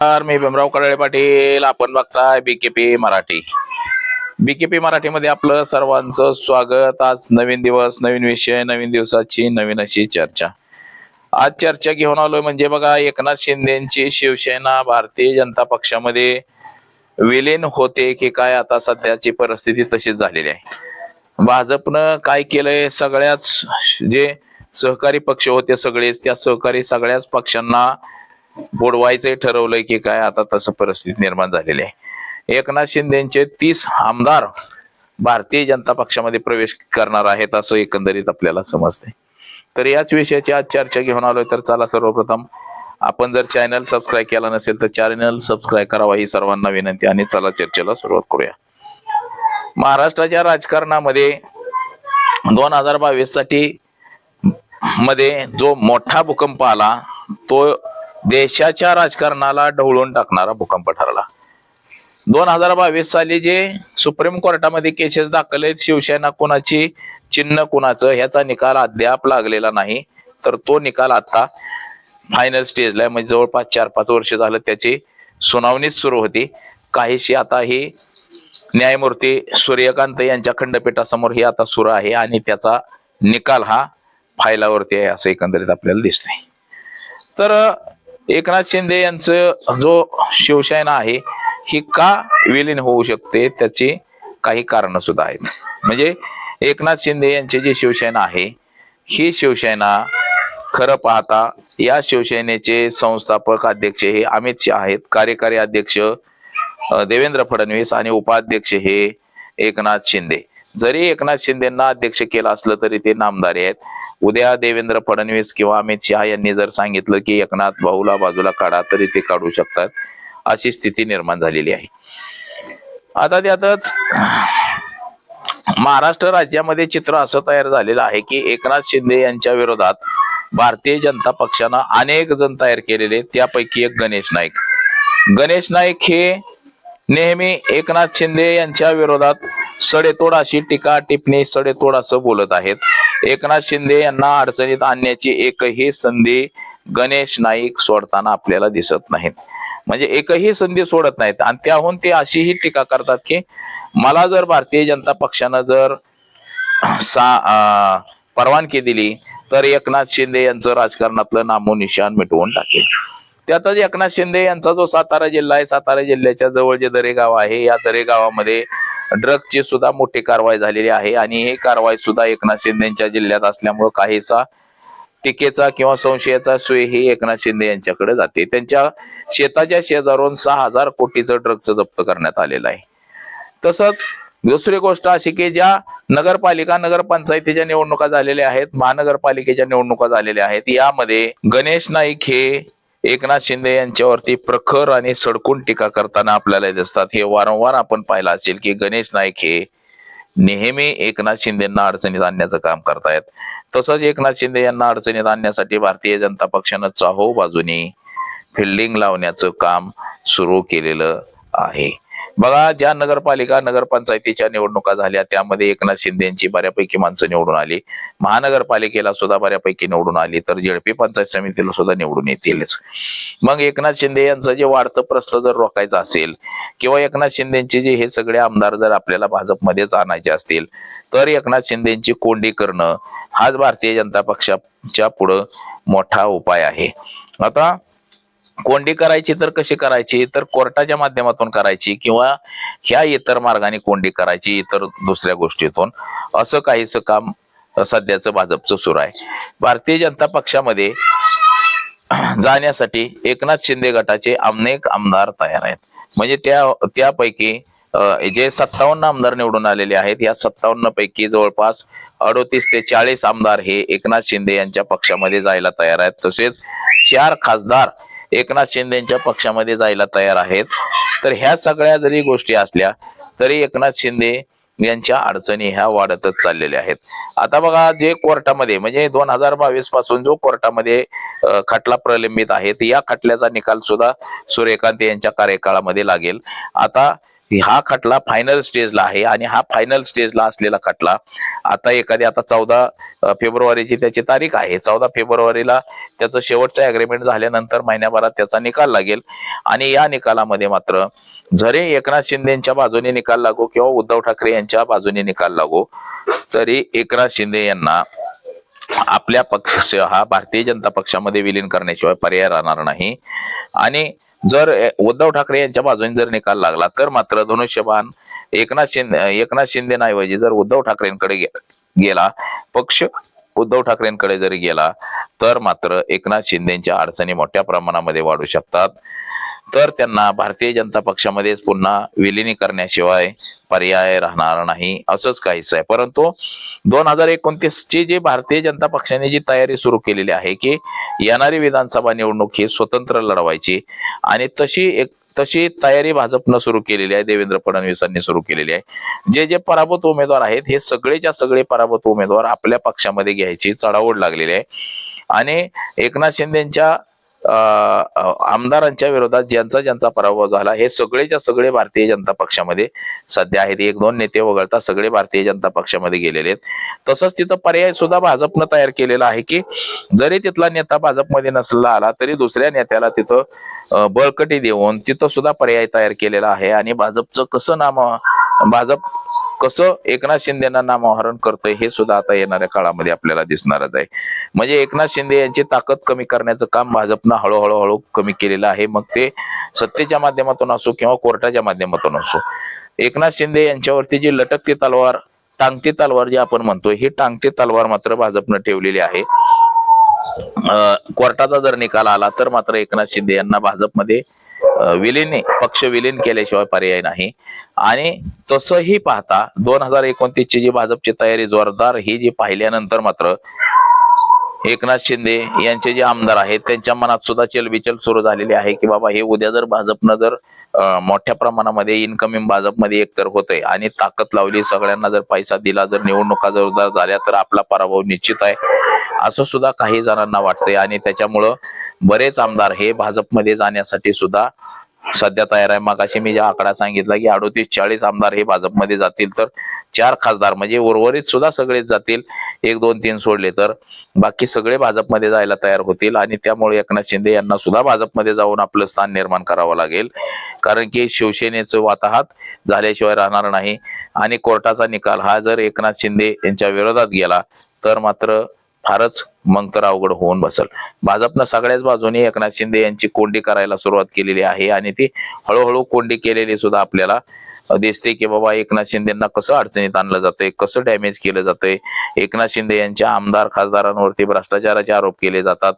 मी भीमराव कडाळे पाटील. आपण बघताय BKP Marathi. BKP मराठीमध्ये आपलं सर्वांचं स्वागत. आज नवीन दिवस, नवीन विषय, नवीन दिवसाची नवीन अशी चर्चा. आज चर्चा घेऊन आलोय म्हणजे बघा, एकनाथ शिंदेची शिवसेना भारतीय जनता पक्षामध्ये विलीन होते की काय, आता सध्याची परिस्थिती तशीच झालेली आहे. भाजपनं काय केलंय, सगळ्याच जे सहकारी पक्ष होते सगळेच, त्या सहकारी सगळ्याच पक्षांना बुडवायचंय ठरवलंय की काय, आता तसं परिस्थिती निर्माण झालेली आहे. एकनाथ शिंदेचे 30 आमदार भारतीय जनता पक्षामध्ये प्रवेश करणार आहेत असं एकंदरीत आपल्याला समजतंय. तर याच विषयाची आज चर्चा घेऊन आलोय. तर चला, सर्वप्रथम आपण जर चॅनल सबस्क्राईब केला नसेल तर चॅनल सबस्क्राईब करावा ही सर्वांना विनंती. आणि चला चर्चेला सुरुवात करूया. महाराष्ट्राच्या राजकारणामध्ये 2022 साठी मध्ये जो मोठा भूकंप आला, तो देशाच्या राजकारणाला ढवळून टाकणारा भूकंप ठरला. 2022 साली जे सुप्रीम कोर्टामध्ये केसेस दाखल आहेत, शिवसेना कुणाची, चिन्ह कुणाचं, ह्याचा निकाल अद्याप लागलेला नाही. तर तो निकाल आता फायनल स्टेजला आहे. म्हणजे जवळपास 4-5 वर्ष झालं त्याची सुनावणीच सुरू होती. काहीशी आता ही न्यायमूर्ती सूर्यकांत यांच्या खंडपीठासमोर ही आता सुरू आहे आणि त्याचा निकाल हा फायलावरती आहे असं एकंदरीत आपल्याला दिसतंय. तर एकनाथ शिंदे यांचं जो शिवसेना आहे ही का विलीन होऊ शकते, त्याची काही कारण सुद्धा आहेत. म्हणजे एकनाथ शिंदे यांची जी शिवसेना आहे, ही शिवसेना खरं पाहता या शिवसेनेचे संस्थापक अध्यक्ष हे अमित शहा आहेत, कार्यकारी अध्यक्ष देवेंद्र फडणवीस आणि उपाध्यक्ष हे एकनाथ शिंदे. जरी एकनाथ शिंदेना अध्यक्ष केलं असलं तरी ते नामधारी आहेत. उद्या देवेंद्र फडणवीस किंवा अमित शहा यांनी जर सांगितलं की एकनाथ भाऊला बाजूला काढा, तरी ते काढू शकतात, अशी स्थिती निर्माण झालेली आहे. आता त्यातच महाराष्ट्र राज्यामध्ये चित्र असं तयार झालेलं आहे की एकनाथ शिंदे यांच्या विरोधात भारतीय जनता पक्षानं अनेक जण तयार केलेले. त्यापैकी एक गणेश नाईक हे नेहमी एकनाथ शिंदे यांच्या विरोधात सडेतोड अशी टीका टिप्पणी, सडेतोड असं बोलत आहेत. एकनाथ शिंदे यांना अडचणीत आणण्याची एकही संधी गणेश नाईक सोडताना आपल्याला दिसत नाहीत. म्हणजे एकही संधी सोडत नाहीत. आणि त्याहून ते अशीही टीका करतात की मला जर भारतीय जनता पक्षानं जर परवानगी दिली तर एकनाथ शिंदे यांचं राजकारणातलं नामोनिशान मिटवून टाकेल. त्यातच एकनाथ शिंदे यांचा जो सातारा जिल्हा आहे, सातारा जिल्ह्याच्या जवळ जे दरे गाव आहे, या दरे गावामध्ये ड्रगची सुद्धा मोठी कारवाई झालेली आहे. आणि ही कारवाई सुद्धा एकनाथ शिंदेच्या जिल्ह्यात असल्यामुळे काहीसा टीकेचा किंवा संशयाचा सोय ही एकनाथ शिंदे यांच्याकडे जाते. त्यांच्या शेताच्या शेजारून 6,000 कोटीचं ड्रगचं जप्त करण्यात आलेलं आहे. तसंच दुसरी गोष्ट अशी की ज्या नगरपालिका, नगरपंचायतीच्या निवडणुका झालेल्या आहेत, महानगरपालिकेच्या निवडणुका झालेल्या आहेत, यामध्ये गणेश नाईक हे एकनाथ शिंदे यांच्यावरती प्रखर आणि सडकून टीका करताना आपल्याला दिसतात. हे वारंवार आपण पाहिलं असेल की गणेश नाईक हे नेहमी एकनाथ शिंदेना अडचणीत आणण्याचं काम करतायत. तसंच एकनाथ शिंदे यांना अडचणीत आणण्यासाठी भारतीय जनता पक्षानं चाहो बाजूनी फिल्डिंग लावण्याचं काम सुरू केलेलं आहे. बघा, ज्या नगरपालिका, नगरपंचायतीच्या निवडणुका झाल्या त्यामध्ये एकनाथ शिंदे यांची बऱ्यापैकी माणसं निवडून आली, महानगरपालिकेला सुद्धा बऱ्यापैकी निवडून आली, तर जेडपी पंचायत समितीला सुद्धा निवडून येतीलच. मग एकनाथ शिंदे यांचं जे वाढतं प्रस्थ जर रोखायचं असेल किंवा एकनाथ शिंदेचे जे हे सगळे आमदार जर आपल्याला भाजपमध्येच आणायचे असतील, तर एकनाथ शिंदेची कोंडी करणं हाच भारतीय जनता पक्षाच्या पुढं मोठा उपाय आहे. आता कोंडी करायची तर कशी करायची, तर कोर्टाच्या माध्यमातून करायची किंवा ह्या इतर मार्गाने कोंडी करायची, इतर दुसऱ्या गोष्टीतून, असं काहीच काम सध्याचं भाजपचं सुरू आहे. भारतीय जनता पक्षामध्ये जाण्यासाठी एकनाथ शिंदे गटाचे अनेक आमदार तयार आहेत. म्हणजे त्यापैकी जे 57 आमदार निवडून आलेले आहेत, या 57 पैकी जवळपास 38 ते 40 आमदार हे एकनाथ शिंदे यांच्या पक्षामध्ये जायला तयार आहेत. तसेच 4 खासदार एकनाथ शिंदेच्या पक्षामध्ये जायला तयार आहेत. तर ह्या सगळ्या जरी गोष्टी असल्या तरी एकनाथ शिंदे यांच्या अडचणी ह्या वाढतच चाललेल्या आहेत. आता बघा, जे कोर्टामध्ये म्हणजे 2022 पासून जो कोर्टामध्ये खटला प्रलंबित आहे, या खटल्याचा निकाल सुद्धा सूर्यकांत यांच्या कार्यकाळामध्ये लागेल. आता हा खटला फायनल स्टेजला आहे आणि हा फायनल स्टेजला असलेला खटला आता आता 14 फेब्रुवारीची त्याची तारीख आहे. 14 फेब्रुवारीला त्याचं शेवटचं अग्रीमेंट झाल्यानंतर महिन्याभरात त्याचा निकाल लागेल आणि या निकालामध्ये मात्र जरी एकनाथ शिंदेच्या बाजूने निकाल लागो किंवा उद्धव ठाकरे यांच्या बाजूने निकाल लागो, तरी एकनाथ शिंदे यांना आपल्या पक्ष हा भारतीय जनता पक्षामध्ये विलीन करण्याशिवाय पर्याय राहणार नाही. आणि जर उद्धव ठाकरे यांच्या बाजूने जर निकाल लागला तर मात्र धनुष्यबाण एकनाथ शिंदेऐवजी जर उद्धव ठाकरेंकडे गेला, पक्ष उद्धव ठाकरेंकडे जरी गेला तर मात्र एकनाथ शिंदेच्या अडचणी मोठ्या प्रमाणामध्ये वाढू शकतात. तर त्यांना भारतीय जनता पक्षामध्येच पुन्हा विलिनी करण्याशिवाय पर्याय राहणार नाही, असंच काहीच आहे. परंतु 2029 ची जी भारतीय जनता पक्षाने जी तयारी सुरू केलेली आहे की येणारी विधानसभा निवडणूक ही स्वतंत्र लढवायची आणि तशी तयारी भाजपनं सुरू केलेली आहे, देवेंद्र फडणवीसांनी सुरू केलेली आहे. जे जे पराभूत उमेदवार आहेत हे सगळेच्या सगळे पराभूत उमेदवार आपल्या पक्षामध्ये घ्यायची चढाओढ लागलेली आहे आणि एकनाथ शिंदेच्या आमदारांच्या विरोधात ज्यांचा पराभव झाला हे सगळेच्या सगळे भारतीय जनता पक्षामध्ये सध्या आहेत. 1-2 नेते वगळता सगळे भारतीय जनता पक्षामध्ये गेलेले आहेत. तसंच तिथं पर्याय सुद्धा भाजपनं तयार केलेला आहे की जरी तिथला नेता भाजपमध्ये नसला आला तरी दुसऱ्या नेत्याला तिथं बळकटी देऊन तिथं सुद्धा पर्याय तयार केलेला आहे. आणि भाजप कसं एकनाथ शिंदेना नामोहरण करतंय हे सुद्धा आता येणाऱ्या काळामध्ये आपल्याला दिसणारच आहे. म्हणजे एकनाथ शिंदे यांची ताकद कमी करण्याचं काम भाजपनं हळूहळू कमी केलेलं आहे. मग ते सत्तेच्या माध्यमातून असो किंवा कोर्टाच्या माध्यमातून असो, एकनाथ शिंदे यांच्यावरती जी लटकती तलवार, टांगती तलवार जी आपण म्हणतो, ही टांगती तलवार मात्र भाजपनं ठेवलेली आहे. कोर्टाचा जर निकाल आला तर मात्र एकनाथ शिंदे यांना भाजपमध्ये पक्ष विलीन केल्याशिवाय पर्याय नाही. आणि तसंही पाहता 2029 ची जी भाजपची तयारी जोरदार ही जी पाहिल्यानंतर मात्र एकनाथ शिंदे यांचे जे आमदार आहेत त्यांच्या मनात सुद्धा चलबिचल सुरू झालेली आहे की बाबा हे उद्या जर भाजपनं जर मोठ्या प्रमाणामध्ये इन्कमिंग भाजपमध्ये एकतर होतंय आणि ताकद लावली, सगळ्यांना जर पैसा दिला, जर निवडणुका जोरदार झाल्या तर आपला पराभव निश्चित आहे, असं सुद्धा काही जणांना वाटतंय. आणि त्याच्यामुळं बरेच आमदार हे भाजपमध्ये जाण्यासाठी सुद्धा सध्या तयार आहे. मगाशी मी ज्या आकडा सांगितला की 38-40 आमदार हे भाजपमध्ये जातील तर 4 खासदार म्हणजे उर्वरित सुद्धा सगळेच जातील, 1, 2, 3 सोडले तर बाकी सगळे भाजपमध्ये जायला तयार होतील. आणि त्यामुळे एकनाथ शिंदे यांना सुद्धा भाजपमध्ये जाऊन आपलं स्थान निर्माण करावं लागेल, कारण की शिवसेनेचं वाताहत झाल्याशिवाय राहणार नाही. आणि कोर्टाचा निकाल हा जर एकनाथ शिंदे यांच्या विरोधात गेला तर मात्र फारच मग तर अवघड होऊन बसल. भाजपनं सगळ्याच बाजूने एकनाथ शिंदे यांची कोंडी करायला सुरुवात केलेली आहे आणि ती हळूहळू कोंडी केलेली सुद्धा आपल्याला दिसते की बाबा एकनाथ शिंदेना कसं अडचणीत आणलं जातंय, कसं डॅमेज केलं जातंय. एकनाथ शिंदे यांच्या आमदार खासदारांवरती भ्रष्टाचाराचे आरोप केले जातात,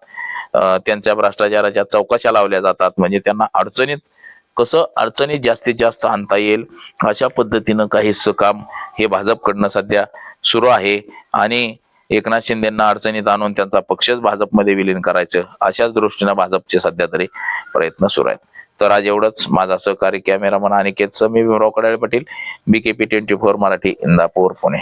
त्यांच्या भ्रष्टाचाराच्या चौकशा लावल्या जातात. म्हणजे त्यांना अडचणीत जास्तीत जास्त आणता येईल अशा पद्धतीनं काहीच काम हे भाजपकडनं सध्या सुरू आहे. आणि एकनाथ शिंदेना अडचणीत आणून त्यांचा पक्षच भाजपमध्ये विलीन करायचं अशाच दृष्टीनं भाजपचे सध्या तरी प्रयत्न सुरू आहेत. तर आज एवढंच. माझा सहकारी कॅमेरामन अनिकेत मी भीमराव कडाळे पाटील, BKP 24 मराठी, इंदापूर, पुणे.